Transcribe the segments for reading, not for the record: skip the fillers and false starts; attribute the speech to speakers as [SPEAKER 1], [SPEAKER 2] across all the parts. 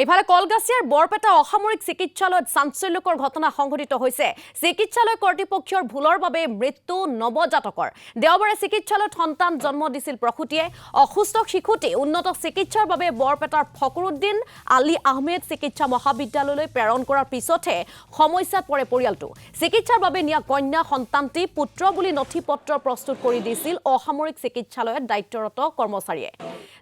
[SPEAKER 1] ইফালে কলগাছিয়াৰ বৰপেটা অসামৰিক চিকিৎসালয়ত চাঞ্চল্যকৰ ঘটনা সংঘটিত হৈছে। চিকিৎসালয় কৰ্তৃপক্ষৰ ভুলৰ বাবে মৃত্যু নৱজাতকৰ। দেওবাৰে চিকিৎসালয়ত সন্তান জন্ম দিছিল প্ৰসূতিয়ে। অসুস্থ শিশুটি উন্নত চিকিৎসাৰ বাবে বৰপেটাৰ ফকৰুদ্দিন আলী আহমেদ চিকিৎসা মহাবিদ্যালয়লৈ প্ৰেৰণ কৰাৰ পিছতহে সমস্যাত পৰে পৰিয়ালটো। চিকিৎসাৰ বাবে নিয়া কন্যা সন্তানটি পুত্ৰ বুলি নথি পত্ৰ প্ৰস্তুত কৰি দিছিল অসামৰিক চিকিৎসালয়ত দায়িত্বৰত কৰ্মচাৰীয়ে।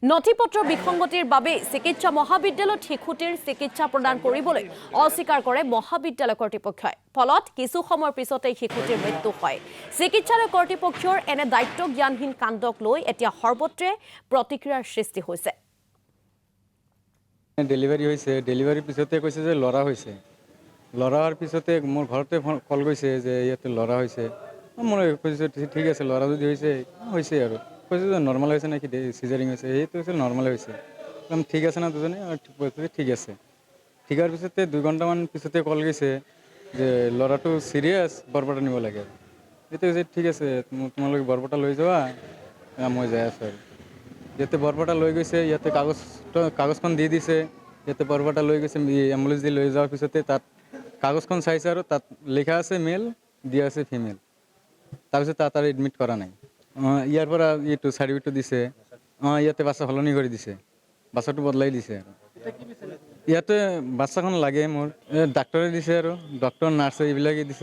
[SPEAKER 1] নথি পত্ৰৰ বিসংগতিৰ বাবে চিকিৎসা মহাবিদ্যালয়ত শিশুটিৰ চিকিৎসা প্ৰদান কৰিবলৈ অস্বীকাৰ কৰে মহাবিদ্যালয় কৰ্তৃপক্ষই। ফলত কিছু সময়ৰ পিছতেই শিশুটিৰ মৃত্যু হয়। চিকিৎসালয় কৰ্তৃপক্ষৰ এনে দায়িত্ব জ্ঞানহীন কাণ্ডক লৈ এতিয়া সৰ্বত্ৰে প্ৰতিক্ৰিয়াৰ সৃষ্টি হৈছে।
[SPEAKER 2] ডেলিভাৰী হৈছে, ডেলিভাৰীৰ পিছতে কৈছে যে ল'ৰা হৈছে। ল'ৰা হোৱাৰ পিছতে মোৰ ঘৰতে কল গৈছে যে ইয়াতে ল'ৰা হৈছে। মই কৈছোঁ ঠিক আছে, ল'ৰা যদি হৈছে আৰু কৈছোঁ যে নৰ্মেল হৈছে নেকি চিজাৰিং হৈছে, সেইটো হৈছে নৰ্মেল হৈছে। ঠিক আছে না দুজনে, ঠিক আছে। ঠিক হোৱাৰ পিছতে 2 ঘণ্টামান পিছতে কল গৈছে যে ল'ৰাটো চিৰিয়াছ, বৰপেটা নিব লাগে। সেইটো হৈছে ঠিক আছে, তোমালোকে বৰপেটা লৈ যোৱা, মই যাই আছোঁ আৰু। ইয়াতে বৰপেটা লৈ গৈছে, ইয়াতে কাগজখন দি দিছে। ইয়াতে বৰপেটা লৈ গৈছে, এম্বুলেঞ্চ দি লৈ যোৱাৰ পিছতে তাত কাগজখন চাইছে আৰু তাত লিখা আছে মেল, দিয়া আছে ফিমেল। তাৰপিছত তাত আৰু এডমিট কৰা নাই। ইয়াৰ পৰা এইটো চাৰ্টিফিকেটটো দিছে, ইয়াতে বাচ্চা সলনি কৰি দিছে, বাচ্চাটো বদলাই দিছে। ইয়াতে বাচ্চাখন লাগে মোৰ, ডাক্তৰে দিছে আৰু ডক্তৰ নাৰ্ছে এইবিলাকে দিছে।